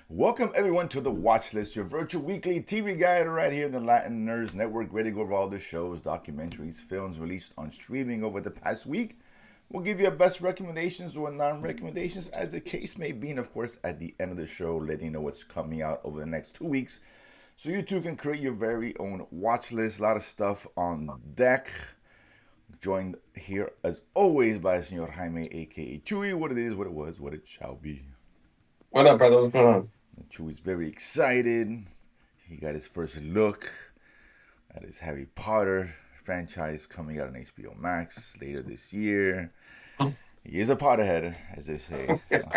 Welcome everyone to the Watchlist, your virtual weekly TV guide right here in the Latin Nerds Network, ready to go over all the shows, documentaries, films released on streaming over the past week. We'll give you our best recommendations or non-recommendations as the case may be, and of course at the end of the show, letting you know what's coming out over the next 2 weeks. So you too can create your very own watch list. A lot of stuff on deck. Joined here as always by Senor Jaime, aka Chewy. What it is, what it was, what it shall be. What up, brother? What's going on? Chewy's very excited. He got his first look at his Harry Potter franchise coming out on HBO Max later this year. He is a Potterhead, as they say. So.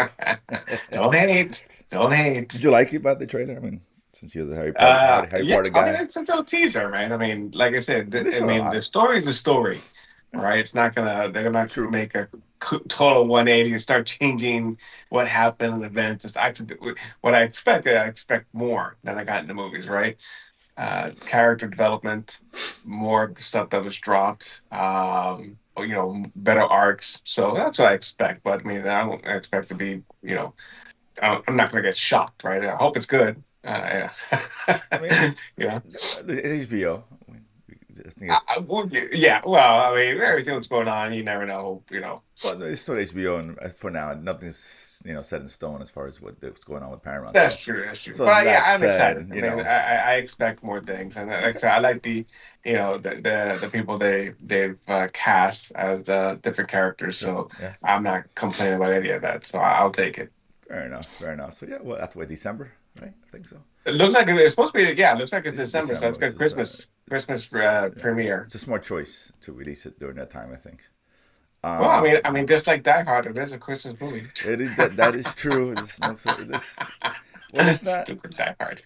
Don't hate. Don't Did hate. you like it about the trailer? I mean, since you're the Harry Yeah, Potter I mean, guy, it's a little teaser, man. I mean, like I said, they I showed a mean, the lot. story is a story, right? They're gonna True. make a total 180 and start changing what happened in events. It's actually what I expect more than I got in the movies, right? Character development, more stuff that was dropped. Better arcs. So that's what I expect. But I mean, I don't expect to be, I'm not going to get shocked, right? I hope it's good. I mean, Yeah. the HBO. I think it's Yeah. Well, I mean, everything that's going on, you never know. well, it's still HBO, and for now, nothing's set in stone as far as what's going on with Paramount. That's So, true. That's true. so But yeah, that I'm excited. said, I mean, I expect more things, and like I okay, said, I like the people they've cast as the different characters. sure, So yeah, I'm not complaining about any of that. So I'll take it. fair enough, fair enough. So yeah, well, that's why December, right? I think so. It looks like it's supposed to be. Yeah, it looks like it's It's December, so December, it's which good. is Christmas yeah, premiere. it's a smart choice to release it during that time. I think. Well, Um, I mean, just like Die Hard, it is a Christmas movie. it is that is true. It's no, so this well, let's not. Stupid Die Hard.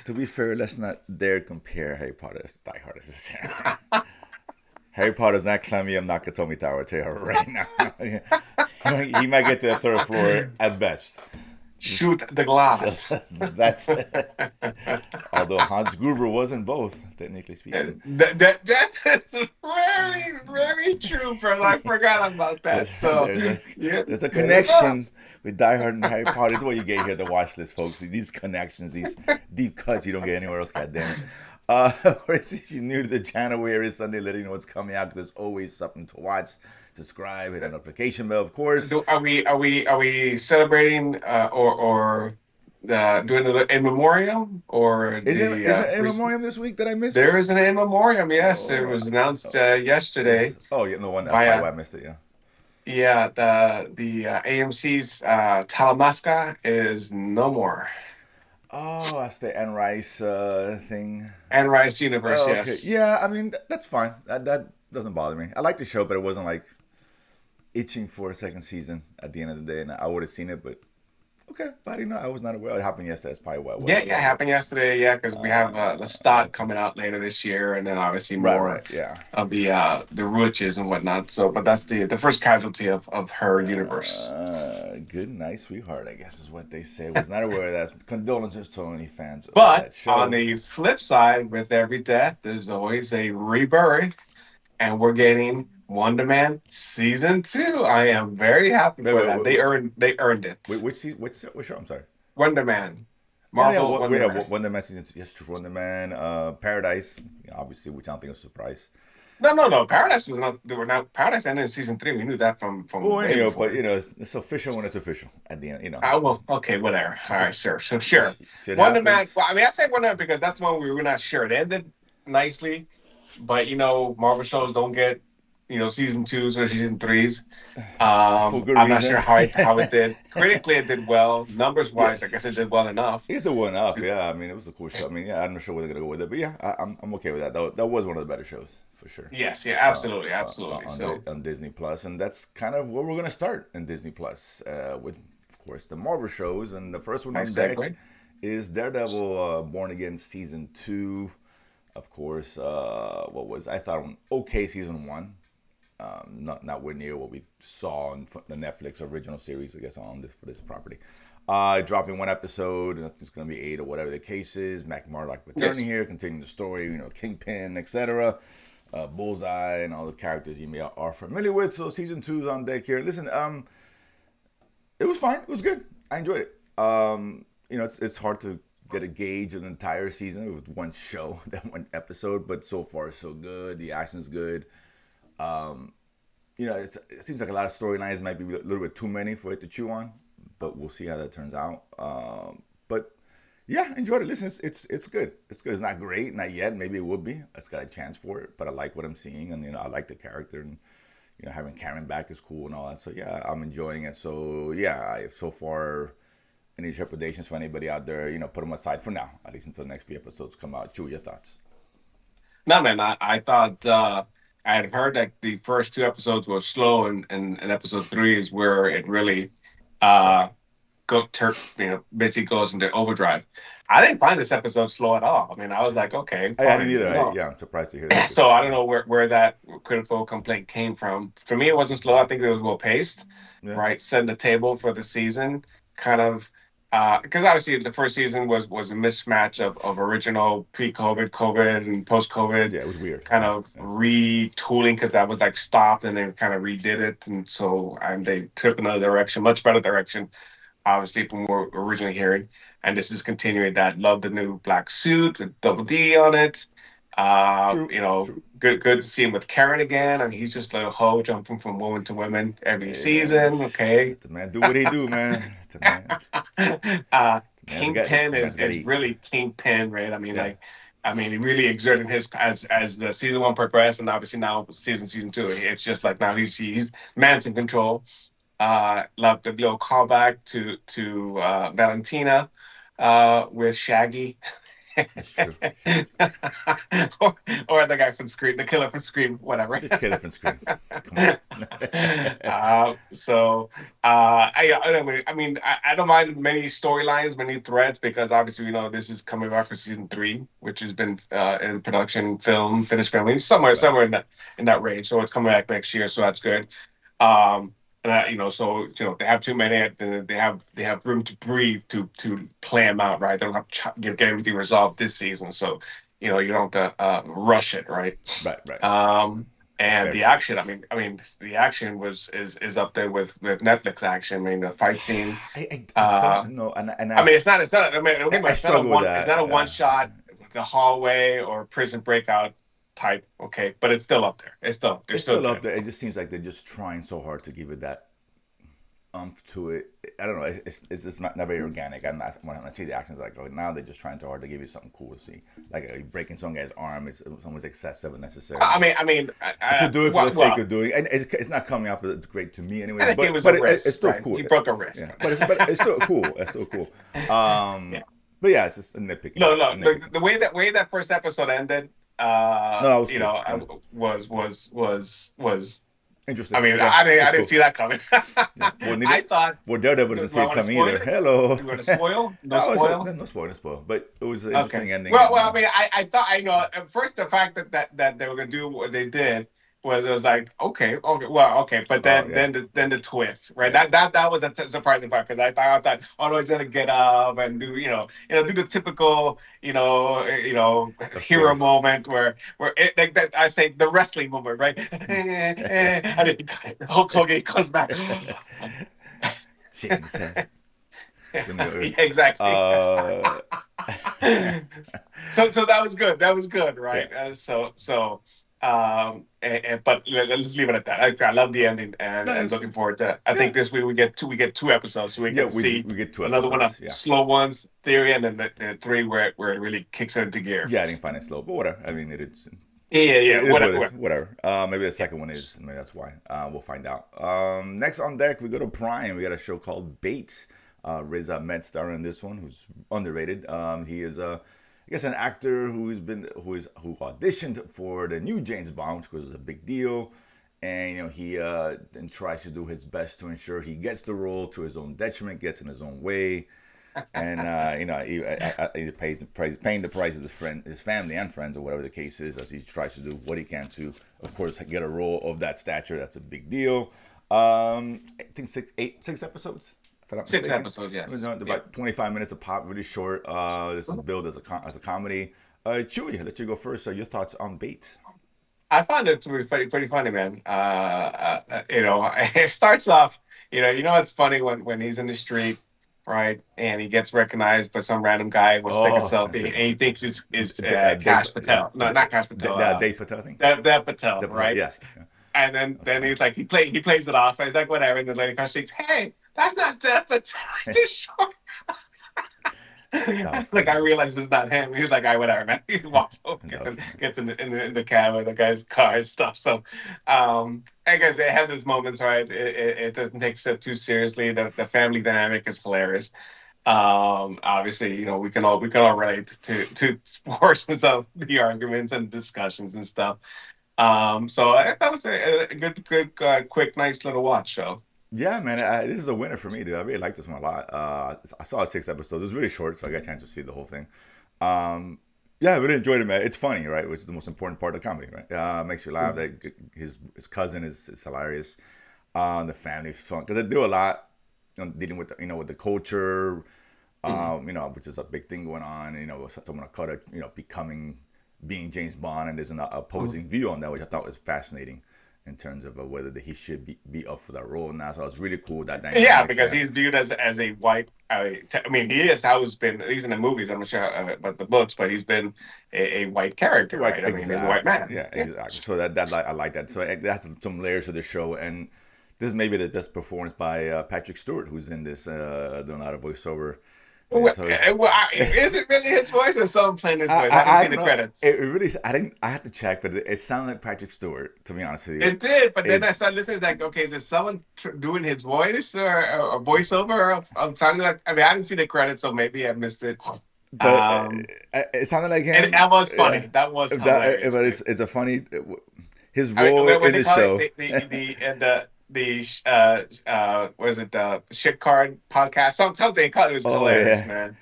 To be fair, let's not dare compare Harry Potter to Die Hard. Harry Potter's not climbing up Nakatomi Tower. I tell you right now. He might get to the third floor at best. Shoot the So glass. that's although Hans Gruber was in both, technically speaking. That's very, very true, brother. I forgot about that. So, There's a yeah, there's a there you go. connection with Die Hard and Harry Potter. It's what you get here at the watch list, folks. These connections, these deep cuts you don't get anywhere else. God damn it. Or if you're new to the channel, we're every Sunday letting you know what's coming out. There's always something to watch. Subscribe, hit that notification bell, of course. Are we celebrating or doing the in memoriam or Isn't the isn't in memoriam this week that I missed? there is an in memoriam? Yes, it Oh, was announced is yesterday oh yeah, no one. That's by probably why I missed it. Yeah. the AMC's Talamasca is no more. Oh, that's the Anne Rice thing. And Rice Universe, Oh, okay. yes. Yeah, I mean that's fine. That doesn't bother me. I like the show, but it wasn't like itching for a second season at the end of the day, and I would have seen it, but okay. But I didn't know. I was not aware. It happened yesterday. That's probably why I Yeah, wasn't yeah, aware. But happened yesterday. Yeah, because we have the stock okay. coming out later this year, and then obviously Right, more right, yeah. of the riches and whatnot. So, but that's the first casualty of her universe. Good night, sweetheart. I guess is what they say. Was not aware of that. Condolences to any fans of But that on show. the flip side, with every death, there's always a rebirth, and we're getting Wonder Man season 2. I am very happy Wait, for wait, that. wait, wait. They earned Wait, it. which show? I'm sorry. Wonder Man, Oh yeah, Marvel Wonder yeah, Man. Wonder Man season two. Yes, true. Wonder Man, Paradise, obviously, which I don't think is a surprise. No, no, no. Paradise was not. They were not. Paradise ended in season 3. We knew that from Well, way anyhow, but before. it's official when it's official at the end. Well, okay, whatever. All right, Just sure, so sure. shit Wonder Man. happens. Well, I mean, I say Wonder Man because that's the one we were not sure. It ended nicely, but Marvel shows don't get season 2s or season 3s. For good I'm not sure reason. how it did. Critically, it did well. Numbers wise, I guess Yes. it did well enough. He's the one up, To, yeah. I mean, it was a cool show. I mean, yeah, I'm not sure where they're gonna go with it, but yeah, I'm okay with that. That was one of the better shows for sure. yes, yeah, absolutely, absolutely. So On Disney Plus, and that's kind of where we're gonna start in Disney Plus with, of course, the Marvel shows, and the first one on nice deck segue. is Daredevil, Born Again season two. Of course, what was I thought an okay season one. Not nowhere near what we saw on the Netflix original series, I guess, on this for this property. Dropping one episode, I think it's going to be 8 or whatever the case is. Mac Murdock returning Yes, here, continuing the story, Kingpin, etc. Bullseye, and all the characters you may are familiar with. So season two is on deck here. Listen, it was fine. It was good. I enjoyed it. it's hard to get a gauge of the entire season with one show, that one episode. But so far, so good. The action's good. Um, it seems like a lot of storylines might be a little bit too many for it to chew on, but we'll see how that turns out. But yeah, enjoyed it. Listen, it's good. It's good. It's not great, not yet. Maybe it would be. It's got a chance for it, but I like what I'm seeing, and I like the character, and having Karen back is cool and all that. So yeah, I'm enjoying it. So yeah, so far any trepidations for anybody out there, put them aside for now, at least until the next few episodes come out. Chew, your thoughts? No, man, I thought I had heard that the first two episodes were slow, and episode three is where it really Yeah. uh basically goes into overdrive. I didn't find this episode slow at all. I mean, I was like, okay, I didn't fine, either. you know. Yeah, I'm surprised to hear that. So I don't Yeah. know where that critical complaint came from. For me, it wasn't slow. I think it was well paced, Yeah. right? Setting the table for the season, kind of, because obviously the first season was a mismatch of original pre-COVID, COVID, and post-COVID, Yeah, it was weird. kind Yeah. of Yeah. retooling because that was like stopped and they kind of redid it, and so they took another direction, much better direction, obviously from what we're originally hearing. And this is continuing that. Love the new black suit with double D on it. True. True. Good to see him with Karen again. And he's just like a hoe jumping from woman to woman every Hey man, season. Okay. let the man do what he do, man. Kingpin The man's got to is eat. really Kingpin, right? I mean, Yeah. like, he really exerted his as the season one progressed, and obviously now season two, it's just like now he's man's in control. Love the little callback to Valentina with Shaggy. It's true. It's or, or the guy from Scream, the killer from Scream, whatever. the kid from Scream. Come on. So I don't mind many storylines, many threads, because obviously we know this is coming back for season three, which has been in production, film, finished filming, Right. somewhere in that range. So it's coming back next year, so that's good. Um, so if they have too many, then they have room to breathe to plan them out, right? They don't have to get everything resolved this season, so you don't have to rush it, right? Right. Right. That's And fair. the action, the action is up there with Netflix action. I mean, the fight scene. I don't know, and It's not. I mean, I it's not a struggle with one. It's not that. a one shot, the hallway or prison breakout type. Okay, but it's still up there. They're It's still still up good. there. It just seems like they're just trying so hard to give it that to it. I don't know. It's just not very organic. I'm not when I see the actions like, oh, now they're just trying too hard to give you something cool to see. Like breaking some guy's arm is almost excessive and necessary. To do it for the sake Well, of doing, and it's not coming out for it's great to me I anyway. think it But was a it's risk, still right? cool. He broke a wrist. Yeah, but it's still cool. It's still cool. Yeah. But yeah, it's just a nitpicking. No. A The nitpicking. way that first episode ended, No, that was cool. Yeah, was. I interesting. mean, Yeah, it I was didn't cool. see that coming. Yeah. Well, I thought. Daredevil doesn't Do see I it want to coming spoil either. it? Hello. You want to spoil? No No, spoil. no spoil, no spoil. But it was an Okay. interesting ending, Well, and well. I mean, I thought at first the fact that they were gonna do what they did was like okay, well, okay, but oh then yeah, the twist, right? yeah, That was a surprising part, because I thought, oh no, he's gonna get up and do do the typical of hero course. moment where like that, I say the wrestling moment, right? And then Hulk Hogan comes back. Shaking his head. When Yeah, the, exactly. uh, So that was good. That was good, yeah, right? But let's leave it at that. I love the ending, no, and it's looking cool. forward to. I Yeah, think this week we get two episodes, so we yeah, get to see we get two another one of episodes. Yeah, slow ones theory, and then the three where it really kicks it into gear. yeah, I didn't find it slow, but whatever. I mean, Yeah. it is what it is. Whatever. Whatever. Maybe the second one is. Maybe that's why. We'll find out. Next on deck, we go to Prime. We got a show called Bates. Riz Ahmed starring in this one, who's underrated. He is I guess an actor who auditioned for the new James Bond, which was a big deal, and he then tries to do his best to ensure he gets the role to his own detriment, gets in his own way, and he paying the price of his family and friends, or whatever the case is, as he tries to do what he can to, of course, get a role of that stature. That's a big deal. I think six episodes, if I'm not Six mistaken. episodes, It was yes. Yeah. about 25 minutes of pop, really short. This is billed as a comedy. Chewy, I'll let you go first. So your thoughts on Bates? I found it to be pretty funny, man. It starts off, it's funny when he's in the street. right? And he gets recognized by some random guy with stick and Oh, selfie, and he thinks is Dave, Cash Patel. No, not Cash Patel. Dave Patel, I think. That Patel, Dave Patel, right? yeah, yeah. And then That's then funny. he's like he plays it off. He's like whatever. And the lady comes, she's hey, that's not Dev Patel. He's too short. That was Like funny. I realized it's not him. He's like, I whatever, man. He walks over, That was funny. gets in the cab of the guy's car and stuff. So, I guess it has its moments, right? It doesn't take itself too seriously. The family dynamic is hilarious. Obviously, we can all relate to portions of the arguments and discussions and stuff. So that was a good, quick, nice little watch show. Yeah, man, this is a winner for me, dude. I really like this one a lot. I saw 6 episodes. It was really short, so I got a chance to see the whole thing. Um, yeah, I really enjoyed it, man. It's funny, right? Which is the most important part of the comedy, right? Makes you laugh. That his cousin is hilarious. The family's fun because they do a lot, dealing with with the culture, Mhm. which is a big thing going on. Someone cut it, becoming being James Bond, and there's an opposing view on that, which I thought was fascinating in terms of whether he should be up for that role now. So it's really cool that Yeah, dynamic. because he's viewed as a white. I mean, he is how he's been. He's in the movies. I'm not sure about the books, but he's been a white character, Like right? I mean, he's a white exactly, man. yeah, Yeah. exactly. So I like that. So that's some layers to the show, and this is maybe the best performance by Patrick Stewart, who's in this doing a lot of voiceover. And Well, so it's is it really his voice or someone playing his voice? I haven't I seen don't the know. credits. It really I didn't I had to check, but it sounded like Patrick Stewart. To be honest with you, It did, but then it I started listening. Like, okay, is it someone doing his voice or voiceover of sounding like? I mean, I didn't see the credits, so maybe I missed it. but Um, it sounded like and him. that was Yeah, funny. That was hilarious. but it's a funny his I mean, role what in they the call it, show. was it the shit card podcast? Something they called it. Was Oh hilarious, yeah. man.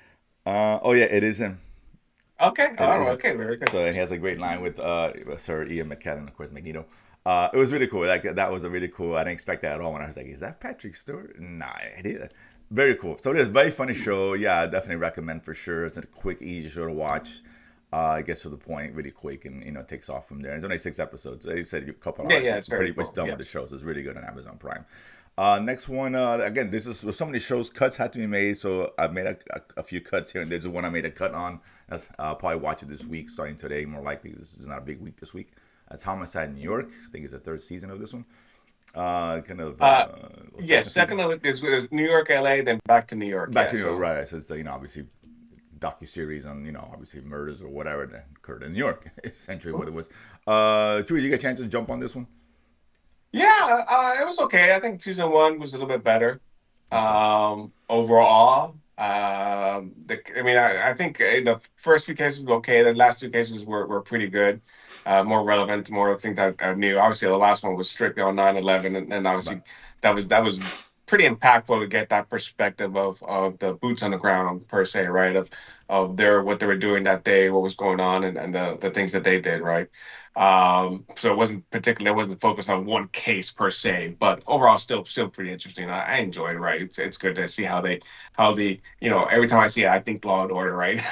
Oh yeah, it is him. Okay, It all is right, him. okay, very good. So and he has a great line with Sir Ian McKellen, of course, Magneto. It was really cool. Like that was a really cool. I didn't expect that at all. When I was like, "Is that Patrick Stewart?" Nah, it is. Very cool. So it is a very funny show. Yeah, I definitely recommend for sure. It's a quick, easy show to watch. It gets to the point really quick, and takes off from there. It's only 6 episodes. They said a couple Yeah, hours. yeah, You're it's pretty very much cool. done with the Yes. show. So it's really good on Amazon Prime. Next one, again, this is with so many shows. Cuts had to be made, so I made a few cuts here, and there's one I made a cut on. That's I'll probably watch it this week, starting today. More likely, this is not a big week this week. That's Homicide in New York. I think it's the third season of this one. Kind of Uh, second yes. season. Second of it is New York, LA, then back to New York. Back Yeah. to New York, So right? So it's obviously docu series on obviously murders or whatever that occurred in New York. Essentially, what it was. Drew, you get a chance to jump on this one? yeah, it was okay. I think season one was a little bit better. Okay. Overall, I mean, I think the first few cases were okay. The last two cases were pretty good, more relevant, more things I knew. Obviously, the last one was strictly on 9/11, and But obviously that was pretty impactful to get that perspective of the boots on the ground per se, right? Of their what they were doing that day, what was going on, and the things that they did, right? So it wasn't focused on one case per se, but overall still pretty interesting. I enjoyed it, right? It's good to see how the every time I see it, I think Law and Order, right?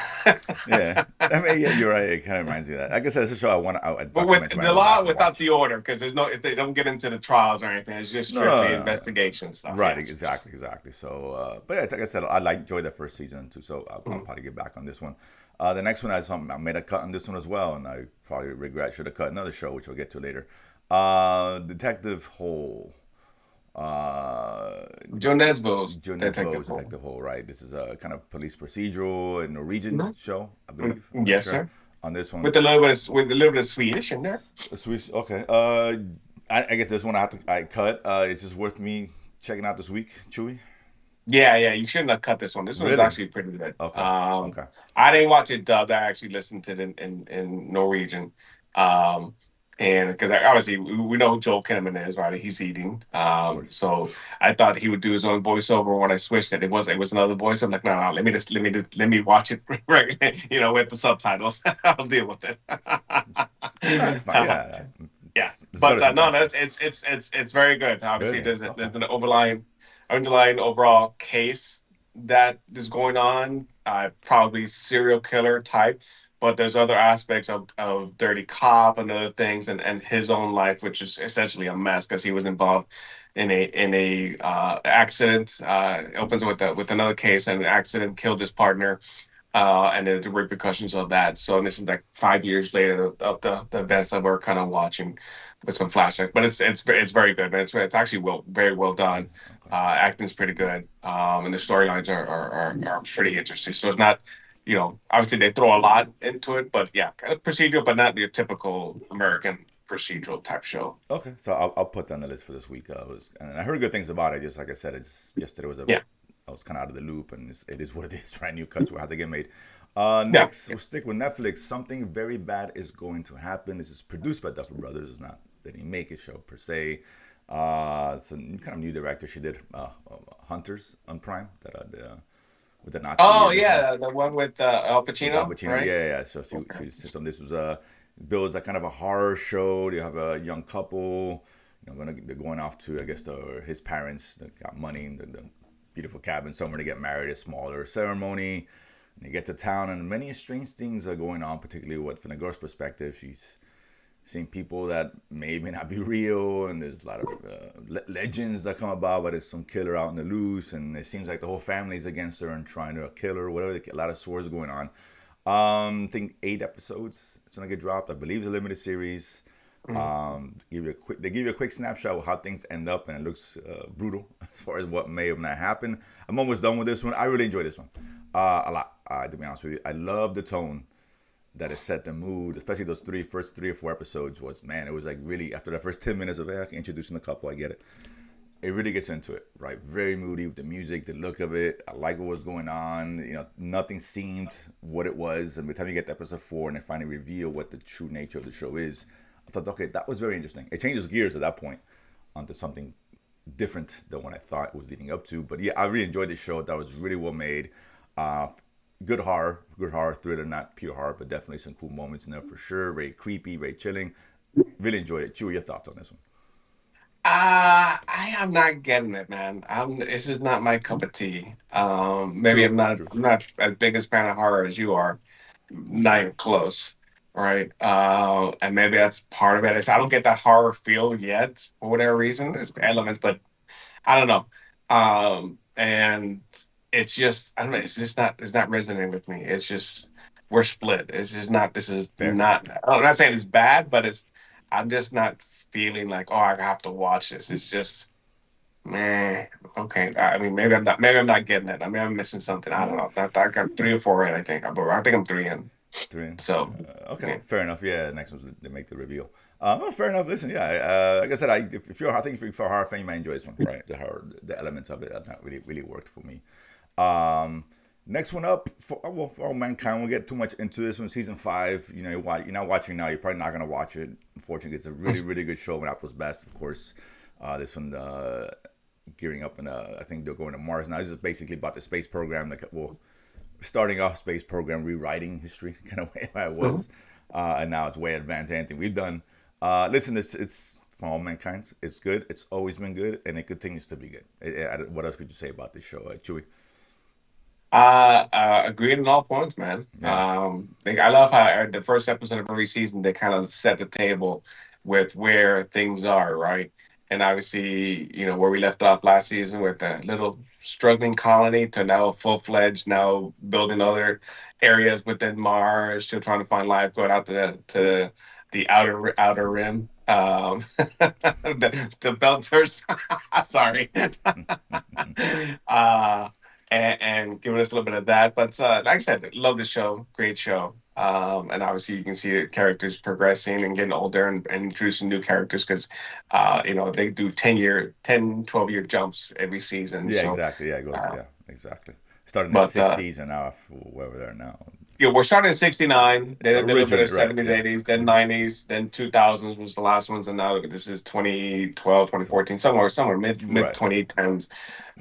yeah, I mean, yeah, you're right. It kind of reminds me of that. Like I said, it's a show a But with documentary I the go law back and without the watch. order, because there's no if they don't get into the trials or anything, it's just No, no, strictly no, no, no. investigation stuff. Right, Yes. exactly. So, but yeah, like I said, enjoyed the first season too. So I'll Mm. probably get back on this one. The next one I made a cut on this one as well, and I probably regret should have cut another show, which we'll get to later. Detective Hole. Uh, Joe Nesbo's Joe Detective Nesbo's Hole. Detective Hole, right? This is a kind of police procedural, a Norwegian Mhm. show, I believe. I'm not Yes, sure. sir. On this one, With a little bit of Swedish in there. Swiss. Okay. I guess this one I cut. It's just worth me checking out this week. Chewy. Yeah, yeah, you shouldn't have cut this one. This one was Really? actually pretty good. Okay. Okay. I didn't watch it dubbed. I actually listened to it in Norwegian. Um, and because obviously we know who Joel Kinnaman is, right? He's eating. Of course. So I thought he would do his own voiceover. When I switched it was another voice. I'm like, no, no, let me watch it, with the subtitles. I'll deal with it. No, it's fine. Yeah. Yeah, It's better but no, sometimes. it's very good. Obviously, Really? there's Okay. an underlying overall case that is going on, probably serial killer type, but there's other aspects of Dirty Cop and other things, and his own life, which is essentially a mess because he was involved. in a accident. Opens with another case, and an accident killed his partner, and the repercussions of that. So this is like 5 years later of the events that we're kind of watching with some flashback. But it's very good, man. It's actually very well done. Okay. Acting's pretty good, and the storylines are pretty interesting. So it's not, obviously they throw a lot into it, but yeah, kind of procedural, but not your typical American procedural type show. Okay, so I'll put that on the list for this week. And I heard good things about it. Just like I said, it's yesterday was Yeah, I was kind of out of the loop, and it is what it is. Right, new cuts will have to get made. yeah. Next, we'll stick with Netflix. Something very bad is going to happen. This is produced by Duffer Brothers. It's not they didn't make a show per se. It's a kind of new director. She did Hunters on Prime with the Oh Nazi yeah, the one with Al with Al Pacino, Pacino. right? Yeah. So Okay. she sits on this was builds a kind of a horror show. You have a young couple. They're going off to I guess his parents that got money in the beautiful cabin somewhere to get married. A smaller ceremony. And you get to town, and many strange things are going on. Particularly from the girl's perspective, she's seeing people that may not be real, and there's a lot of legends that come about. But there's some killer out in the loose, and it seems like the whole family's against her and trying to kill her. Whatever, a lot of swords going on. I think 8 episodes. It's gonna get dropped. I believe it's a limited series. Mhm. They give you a quick snapshot of how things end up, and it looks brutal as far as what may have not happened. I'm almost done with this one. I really enjoyed this one a lot. To be honest with you, I love the tone that it set the mood, especially those first 3 or 4 episodes. It was like really after the first 10 minutes of introducing the couple, I get it. It really gets into it, right? Very moody with the music, the look of it. I like what was going on. Nothing seemed what it was. And by the time you get to episode 4 and they finally reveal what the true nature of the show is, I thought, okay, that was very interesting. It changes gears at that point onto something different than what I thought it was leading up to. But yeah, I really enjoyed the show. That was really well made. Uh, good horror thriller, not pure horror, but definitely some cool moments in there for sure. Very creepy, very chilling. Really enjoyed it. Chewy, your thoughts on this one? I am not getting it, man. This is not my cup of tea. Maybe True, I'm not true. I'm not as big a fan of horror as you are. Not even close, right? And maybe that's part of it. I don't get that horror feel yet for whatever reason. There's elements, but I don't know. And it's just I don't know. It's not resonating with me. It's just we're split. It's just not. This is Fair. not. I'm not saying it's bad, but I'm just not feeling like oh I have to watch this. It's just man. Okay. I mean maybe I'm not getting it. I mean I'm missing something. I don't No, know. I got 3 or 4 in. I think I'm 3 in. three in. So Okay, yeah. fair enough. Yeah, next one's they make the reveal. Well, fair enough. Listen, yeah, like I said, I think if you're a horror fan, you might enjoy this one, right? The elements of it, that really worked for me. Um, Next one up for all mankind. We'll get too much into this one. Season 5. You're not watching now. You're probably not gonna watch it. Unfortunately, it's a really good show. When Apple's best, of course. This one gearing up, and I think they're going to Mars now. This is basically about the space program. Starting off space program, rewriting history, kind of way it Mhm. was, and now it's way advanced. Anything we've done. Listen, it's for all mankind. It's good. It's always been good, and it continues to be good. What else could you say about this show, Chewy? Agreed on all points, man. Yeah. I love how the first episode of every season they kind of set the table with where things are, right? And obviously, where we left off last season with a little struggling colony to now full-fledged, now building other areas within Mars, still trying to find life, going out to the outer rim. The Belters. Sorry. uh and giving us a little bit of that. But like I said, love the show, great show. And obviously you can see the characters progressing and getting older and introducing new characters because they do 12-year jumps every season. Yeah, So exactly. Yeah, it goes. uh, Yeah, exactly. Starting in the but '60s and now where we're there now. we're starting in '69, then a little bit Originally, of right? '70s, Yeah. '80s, then '90s, then 2000s was the last ones, and now this is 2012, So 2014, somewhere mid right. 2010s,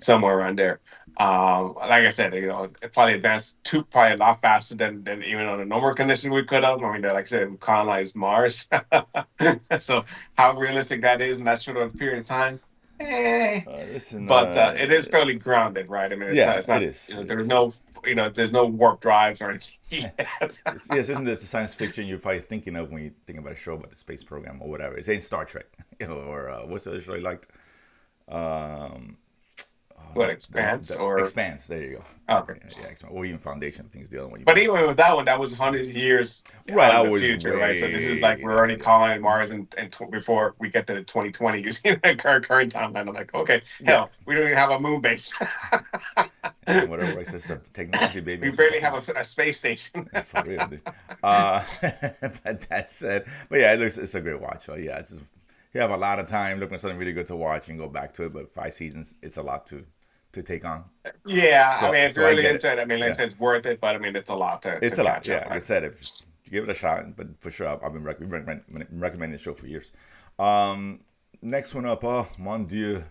somewhere around there. Like I said, it probably advanced probably a lot faster than even on a normal condition we could have. I mean, like I said, we colonized Mars. So how realistic that is in that short of a period of time, eh. Listen. But it is fairly grounded, right? I mean, it's not, Yeah, it's it not, is. It there's is. no, there's no warp drives or anything yet. Yes, isn't this the science fiction you're probably thinking of when you think about a show about the space program or whatever? It ain't Star Trek, or what's the other show you liked? Oh, What, the Expanse or Expanse. There you go. okay. Yeah, Expanse. Or even Foundation. I think is the other one you But mean. even with that one, that was 100 years Right, out I in the was future, right? So this is like way. we're already calling Mars and before we get to the 2020s, current timeline. I'm like, okay, Yeah, hell, we don't even have a moon base. and whatever works is the technology, baby. We That's what I'm barely talking have about. a space station. For real, dude. Uh, but that said, but yeah, it's a great watch. So yeah, you have a lot of time looking at something really good to watch and go back to it. But 5 seasons, it's a lot to take on. Yeah, I So mean, if so you're I really get it. into it, I mean, like I Yeah, said, it's worth it. But I mean, it's a lot to it's a lot. catch Yeah, up, like I right? said, if you give it a shot, but for sure, I've been recommending the show for years. Um, Next one up, oh mon dieu,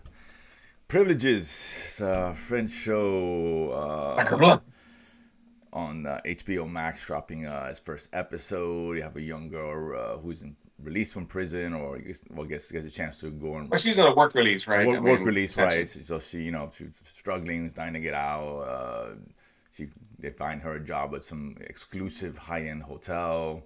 Privileges. It's a French show. Sacre bleu. On HBO Max, dropping its first episode. You have a young girl released from prison, or I guess gets a chance to go and Well, she's on a work release, right? I work mean, release, right? essentially. So she, she's struggling, is dying to get out. She They find her a job at some exclusive high end hotel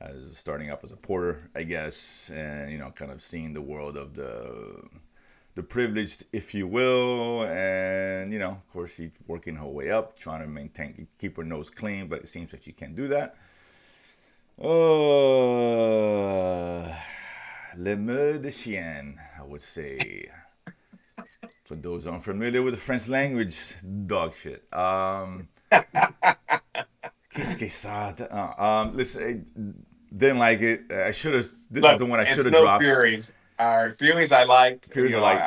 as starting up as a porter, I guess, and kind of seeing the world of the privileged, if you will, and of course, she's working her way up, trying to keep her nose clean, but it seems that she can't do that. Le Meurtre de Chien, I would say. For those unfamiliar with the French language, dog shit. Qu'est-ce que ça? Listen, I didn't like it. I should have. This is Look, the one I should it's have no dropped. Furies. Furies, I liked. Fears are like,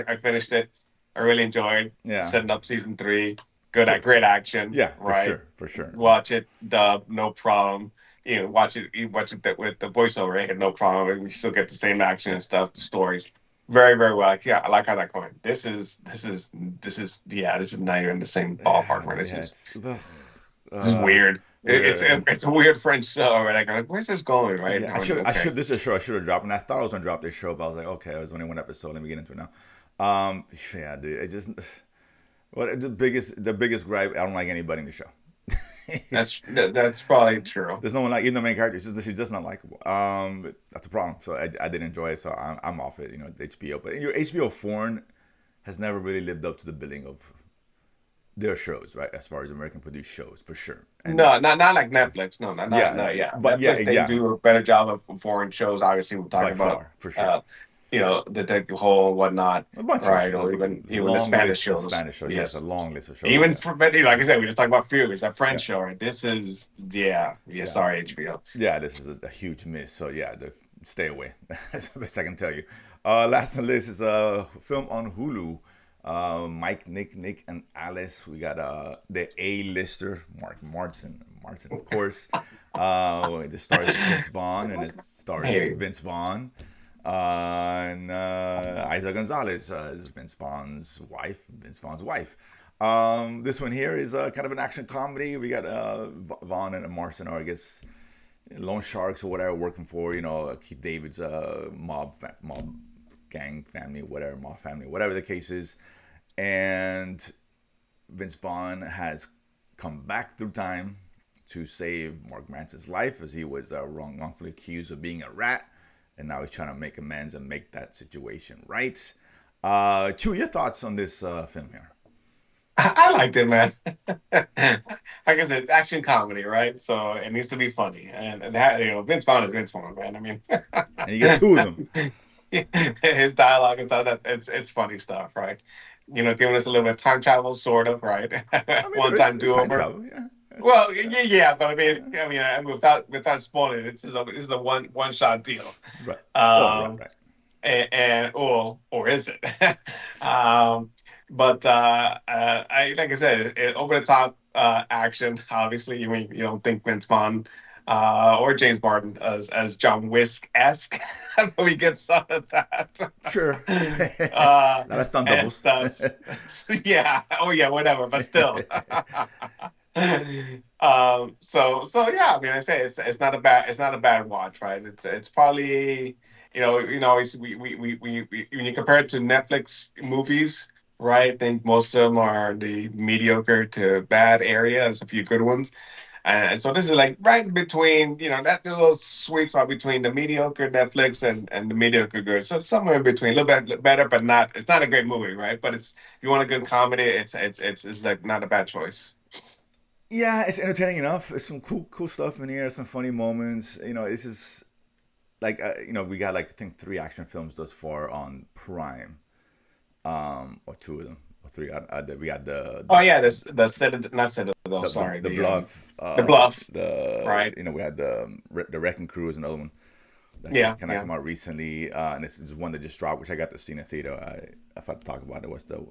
I finished it. I really enjoyed yeah, setting up season three. cool. Great action, Yeah, for right? sure, for sure. Watch it dub, no problem. You watch it with the voiceover, right? No problem. You still get the same action Yeah, and stuff. The stories, very well. Yeah, I like how that going. This is not even in the same ballpark. Man. yeah. It's This is weird. we're It's a weird French show, right? Like, where's this going, right? yeah. I mean, okay. This is a show I should have dropped, and I thought I was gonna drop this show, but I was like, okay, it was only one episode. Let me get into it now. Yeah, dude. It just what the biggest gripe. I don't like anybody in the show. That's probably true. There's no one like even the main character. She's just not likable. But that's a problem. So I didn't enjoy it. So I'm off it. HBO. But your HBO foreign has never really lived up to the billing of their shows, right? As far as American produced shows, for sure. And No, not like Netflix. No, yeah, yeah. but Netflix, they yeah, do a better job of foreign shows. Obviously, we're by talking about, far, for sure. uh, Detective Hole and whatnot, A bunch of right? them. Or A even the long Spanish list of shows. Spanish shows. Yes, a Yes. long list of shows. Even Yeah, for, but like I said, we just talked about Fury. It's a yeah, French show, right? This is, yeah. yeah, Sorry, HBO. yeah. This is a huge miss. So yeah, stay away. That's the best I can tell you. Last on the list is a film on Hulu. Mike, Nick, and Alice. We got the A-lister, Martin, of course. This stars Vince Vaughn, and it stars Hey, Vince Vaughn. And Isa Gonzalez is Vince Vaughn's wife. This one here is kind of an action comedy. We got Vaughn and Marston, or I guess loan sharks or whatever, working for Keith David's mob gang family, whatever mob family, whatever the case is. And Vince Vaughn has come back through time to save Mark Manson's life, as he was wrongfully accused of being a rat, and now he's trying to make amends and make that situation right. Chew, your thoughts on this film here? I liked it, man. Like I said, it's action comedy, right? So it needs to be funny, and that, Vince Vaughn is Vince Vaughn, man. I mean, And you get two of them. his dialogue and stuff, that it's funny stuff, right? Giving us a little bit of time travel, sort of, right? I mean, One time it's do time over. travel, yeah. Well, yeah, but without spoiling it, this is a one shot deal. Right. Oh, right, Um, right. and or is it? um, but I like I said, over the top action. Obviously, you don't think Vince Vaughn or James Barton as John Wick esque, but we get some of that. Sure. uh, Not a stunt and doubles. stuff. Yeah. Oh yeah. Whatever. But still. So yeah. I mean, I say it's not a bad watch, right? It's probably when you compare it to Netflix movies, right? I think most of them are the mediocre to bad area. There's a few good ones. And so this is like right in between, that little sweet spot between the mediocre Netflix and the mediocre good. So somewhere in between, a little bit better, but not. It's not a great movie, right? But if you want a good comedy, it's like not a bad choice. Yeah, it's entertaining enough. There's some cool stuff in here. Some funny moments. This is like we got like I think 3 action films thus far on Prime, or 2 of them or 3. We got Oh yeah, this the Citadel, not Citadel. Sorry, the the Bluff. the Bluff, The right? we had the Wrecking Crew is another one that Yeah, kind of yeah. come out recently, and this is one that just dropped, which I got to see in the theater. If I talk about it, was the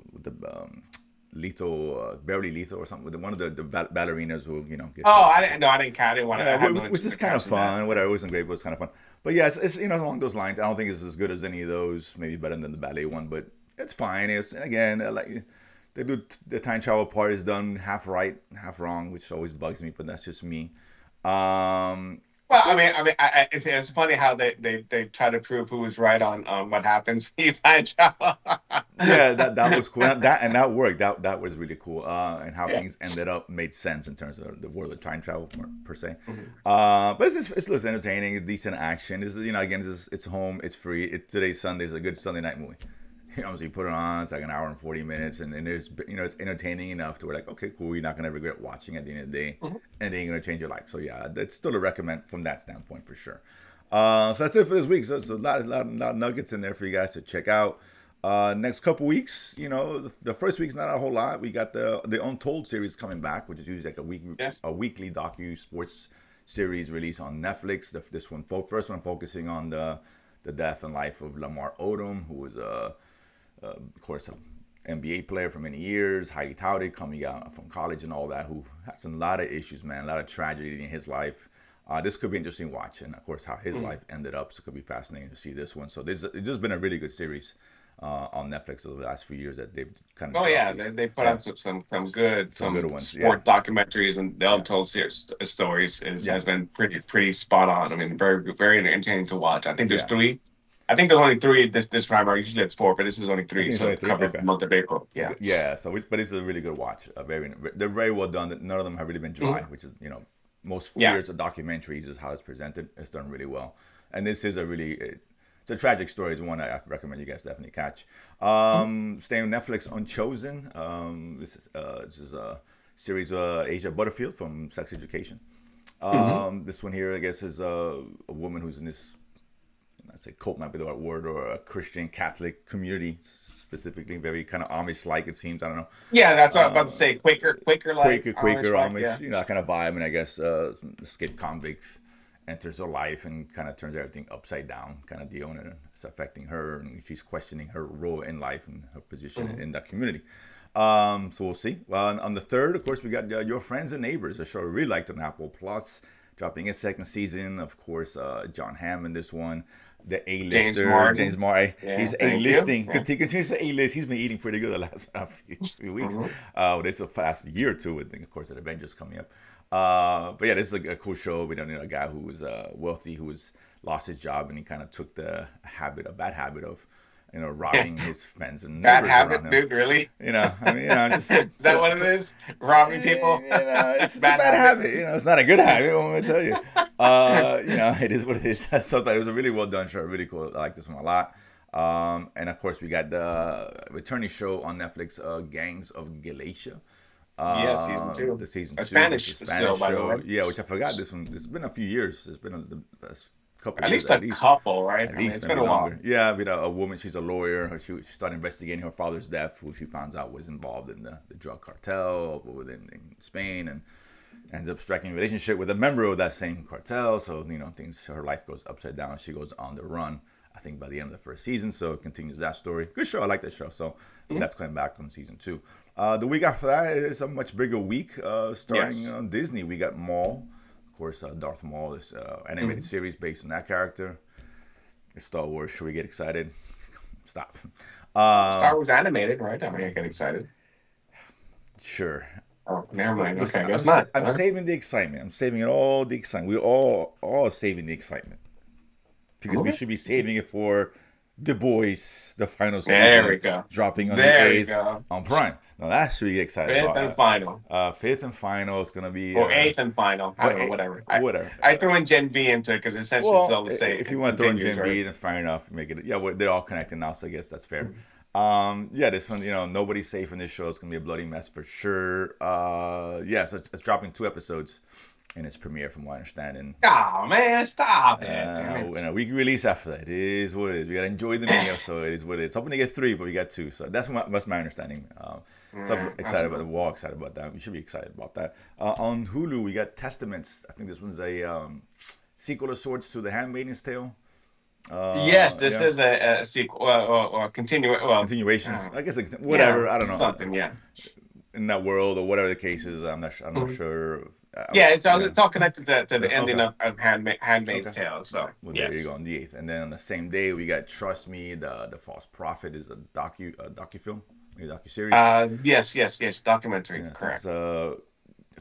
lethal, barely lethal or something with one of the ballerinas who get Oh, to, I get to didn't. No, I didn't count. I didn't want to. yeah, I have no which interest is in kind of catching that. fun. Whatever, it wasn't great, but it was kind of fun. But yeah, it's along those lines. I don't think it's as good as any of those. Maybe better than the ballet one, but it's fine. It's again like they do the time travel part is done half right, half wrong, which always bugs me. But that's just me. Well, But it's funny how they try to prove who was right on what happens when you time travel. yeah, that was cool. That worked. That was really cool. And how Yeah. things ended up made sense in terms of the world of time travel per se. Mhm. But it's less entertaining, decent action. It's again it's home, it's free. Today's Sunday is a good Sunday night movie. So you put it on. It's like an hour and 40 minutes, and it's entertaining enough to where like okay cool. You're not gonna regret watching at the end of the day, Mhm. and it ain't gonna change your life. So yeah, that's still a recommend from that standpoint for sure. So that's it for this week. So it's a lot of nuggets in there for you guys to check out. Next couple weeks, the first week's not a whole lot. We got the Untold series coming back, which is usually like Yes. a weekly docu sports series released on Netflix. This one, first one, focusing on the death and life of Lamar Odom, who was of course, an NBA player for many years, highly touted, coming out from college and all that, who has a lot of issues, man, a lot of tragedy in his life. This could be interesting watch, and of course, how his Mhm. life ended up. So it could be fascinating to see this one. So it's just been a really good series on Netflix over the last few years that they've kind of Oh dropped yeah, these. they put Yeah, out some good some good some ones. Yeah, sport documentaries, and the yeah, untold stories yeah, has been pretty spot on. I mean, very entertaining to watch. I think there's yeah. three. I think there's only three this time around. Usually it's four, but this is only I three. think it's So only it 3. covers the Okay. month of April. Yeah. Yeah. But it's a really good watch. They're very well done. None of them have really been dry, Mhm. which is most Yeah. fears of documentaries is how it's presented. It's done really well, and this is it's a tragic story. It's one I recommend you guys definitely catch. Mhm. Staying on Netflix, Unchosen. This is a series Asia Butterfield from Sex Education. Mhm. This one here, I guess, is a woman who's in this, I'd say cult might be the right word, or a Christian Catholic community, specifically very kind of Amish like it seems. I don't know. Yeah, that's what I was about to Uh, say. Quaker like Quaker Irish like. Amish, Yeah. that kind of vibe. And I guess escaped convict enters her life and kind of turns everything upside down, kind of deal. And it's affecting her, and she's questioning her role in life and her position Mhm. in that community. So we'll see. Well, on the third, of course, we got Your Friends and Neighbors, a show I really liked on Apple Plus, dropping its second season. Of course, John Hamm in this one. The James A-lister, James Martin. Martin. Yeah. He's Thank you. A-listing. Yeah. He continues to A-list. He's been eating pretty good the last few weeks. Mhm. This is a fast year or two, with, of course, the Avengers coming up. But yeah, this is a cool show. We don't know a guy who was wealthy, who was lost his job, and he kind of took a bad habit of, robbing his friends and Bad neighbors around habit, him. dude. Really? I mean, just Is that what it is? Robbing people? it's a Bad bad habit? habit. It's not a good habit. I'm gonna tell you. It is what it is. So it was a really well done show. Really cool. I like this one a lot. And of course, we got the returning show on Netflix, Gangs of Galatia. Yes, season two. The season A two, which is Spanish a show, Spanish by the way. show. Yeah, which I forgot. This one. It's been a few years. It's been a couple At years least at a least. couple, right? At I mean, least it's been maybe a while. longer. Yeah, a woman. She's a lawyer. She started investigating her father's death, who she found out was involved in the drug cartel within in Spain, and ends up striking a relationship with a member of that same cartel. So her life goes upside down. She goes on the run. I think by the end of the first season, so it continues that story. Good show. I like that show. So Mhm. that's coming back on season 2. The week after that is a much bigger week, starting Yes. on Disney. We got Maul, of course. Darth Maul, this animated Mhm. series based on that character. It's Star Wars. Should we get excited? Stop. Star Um, Wars animated, right? I mean, I get excited. sure. Oh, never mind. Okay, I I'm guess not. I'm All right. saving the excitement. I'm saving it all the excitement. We're all saving the excitement because we Okay. should be saving it for The Boys, the final There we season, go. dropping on the There we 8th go. on Prime. Now that's really excited Fifth about. and final. Fifth and final is gonna be Or eighth and final. I don't know, whatever. whatever. I threw in Gen V into it because essentially it's Well, all the same. if you It want to throw in continues, Gen V, right? then fair enough. Make it. Yeah, well, they're all connected now, so I guess that's fair. Mhm. Yeah, this one, nobody's safe in this show. It's gonna be a bloody mess for sure. Yeah, so it's dropping 2 episodes in its premiere, from what I understand. And Oh man, stop it! Damn and it! a week release after that. It is what it is. We gotta enjoy the meal, so it is what it is. Hoping to get 3, but we got 2. So that's my understanding. So I'm Yeah, excited about it. We're all excited about that. We should be excited about that. On Hulu, we got Testaments. I think this one's a sequel of sorts to The Handmaid's Tale. yes, this Yeah, is a sequel or continue. Well, continuations. I guess yeah, whatever. I don't know. something. Yeah. In that world or whatever the case is, I'm not. I'm not Mhm. sure. Yeah, it's all, Yeah. it's all connected to the ending Okay. of Handmaid's Okay. Tale. So Well, there you yes. go, on the 8th, and then on the same day we got Trust Me, the False Prophet is a film, a docu series. Yes. Documentary, Yeah, correct. that's a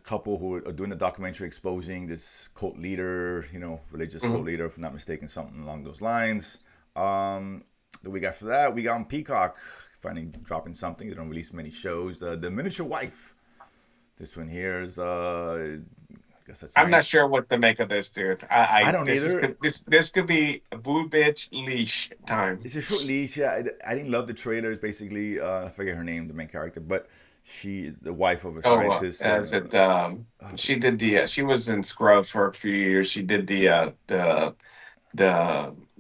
couple who are doing a documentary exposing this cult leader, religious cult Mhm. leader, if I'm not mistaken, something along those lines. The week after that, we got on Peacock, finally dropping something. They don't release many shows. The Miniature Wife. This one here is, I guess that's. I'm not sure what to make of this, dude. I don't either. This could be a boo bitch leash time. It's a short leash. Yeah, I didn't love the trailers. Basically, I forget her name, the main character, but she is the wife of a Oh, scientist. as it she did she was in Scrubs for a few years. She did the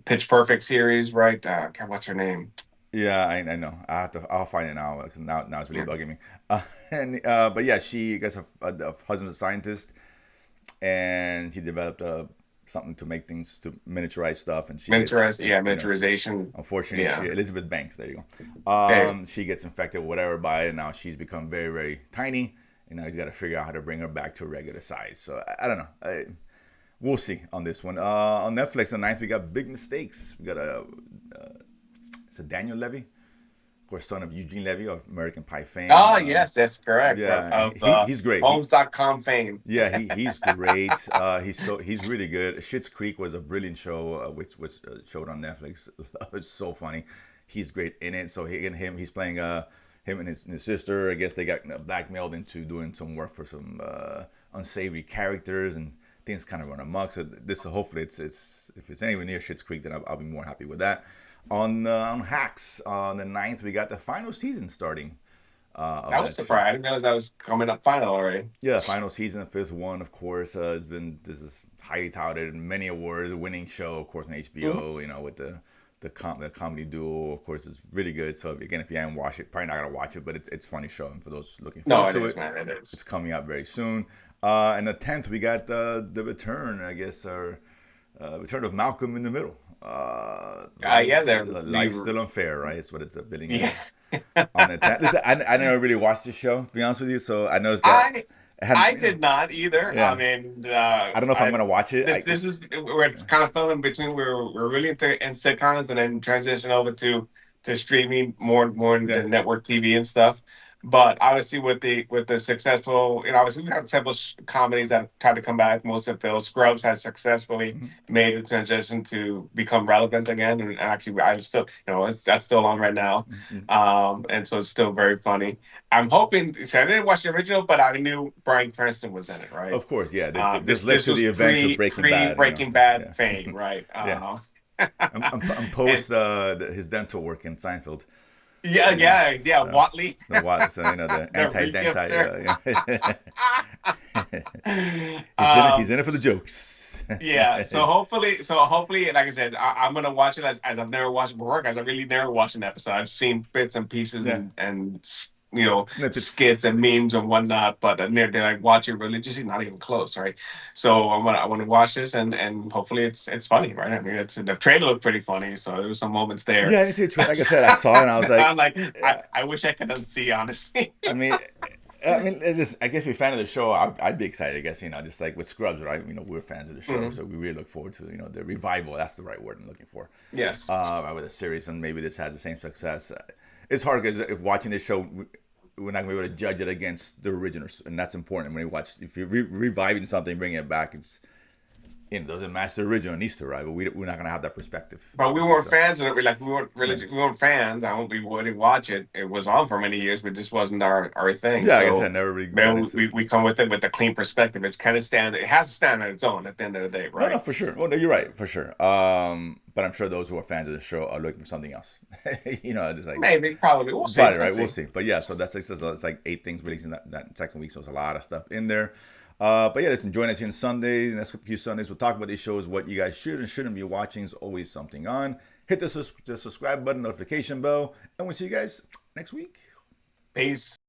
Pitch Perfect series, right? God, what's her name? Yeah, I know. I'll find it now. 'Cause now it's really Yeah. bugging me. But yeah, she, I guess, a husband's a scientist, and he developed something to make things, to miniaturize stuff, and she gets, Miniaturization. unfortunately, Yeah. Elizabeth Banks. There you go. Hey, She gets infected with whatever by it. And now she's become very, very tiny, and now he's got to figure out how to bring her back to a regular size. So I don't know. We'll see on this one. On Netflix, on 9th, we got Big Mistakes. We got it's a Daniel Levy, of course, son of Eugene Levy of American Pie fame. oh yes, that's correct. Yeah, Of he's great. Homes.com fame. Yeah, he's great. He's really good. Schitt's Creek was a brilliant show, which was showed on Netflix. It's so funny. He's great in it. So he's playing him and his sister. I guess they got blackmailed into doing some work for some unsavory characters, and things kind of run amok. So hopefully it's if it's anywhere near Schitt's Creek, then I'll be more happy with that. On Hacks on the 9th, we got the final season starting. I was surprised. I didn't realize that was coming up final already. Yeah, final season, the 5th one, of course. This is highly touted, many awards, winning show, of course, on HBO. Mm-hmm. With the comedy duo, of course, it's really good. So again, if you haven't watched it, probably not gonna watch it, but it's funny show, and for those looking forward to it, Man, it is. it's coming out very soon. And the 10th, we got the return, I guess, our return of Malcolm in the Middle. Life's Still Unfair, right? It's what it's billing Yeah. on the 10th. Listen, I never really watched the show, to be honest with you, so I know it's got. I did not either. Yeah. I mean, I don't know if I'm gonna watch it. This is we're kind of feeling between we're really into sitcoms and then transition over to streaming more in the network TV and stuff. But obviously, with the successful, obviously we have several comedies that have tried to come back. Most have failed. Scrubs has successfully made the transition to become relevant again, and actually, I still, that's still on right now, and so it's still very funny. I'm hoping. So I didn't watch the original, but I knew Bryan Cranston was in it, right? Of course, yeah. This led to the events of Breaking Bad. Breaking Bad fame, right? Yeah. I'm post his dental work in Seinfeld. Yeah. So, Watley. The Watley, so the anti-dentite. He's in it for the jokes. Yeah. So hopefully, like I said, I'm gonna watch it as I've never watched it before. As I really never watched an episode. I've seen bits and pieces and skits and memes and whatnot, but they're like watch it religiously, not even close, right? So I want to watch this and hopefully it's funny, right? I mean, the trailer looked pretty funny, so there was some moments there. Yeah, I didn't see a trailer. Like I said, I saw it and I was like, I'm like, I wish I could unsee, honestly. I mean, I guess if you're a fan of the show, I'd be excited. I guess just like with Scrubs, right? We're fans of the show, so we really look forward to the revival. That's the right word I'm looking for. Yes. With a series, and maybe this has the same success. It's hard because if watching this show, we're not gonna be able to judge it against the originals, and that's important when you watch. If you're reviving something, bringing it back, It doesn't match the original. It needs to, right? But we're not gonna have that perspective, But we obviously. weren't So fans of it. We weren't yeah, really we weren't fans. I won't be wouldn't watch it. It was on for many years, but just wasn't our thing. yeah. Like I said, I So never really got man, into it. we come with it with a clean perspective. It's kind of stand. It has to stand on its own at the end of the day, No, no, right? for sure. Well, no, you're right, for sure. But I'm sure those who are fans of the show are looking for something else. It's like Maybe, probably. We'll see. probably Let's right. We'll see. see. But yeah, so that's like it's like 8 things releasing that second week. So there's a lot of stuff in there. But yeah, listen, join us here on Sunday. The next few Sundays, we'll talk about these shows, what you guys should and shouldn't be watching. Is always something on. Hit the subscribe button, notification bell, and we'll see you guys next week. Peace.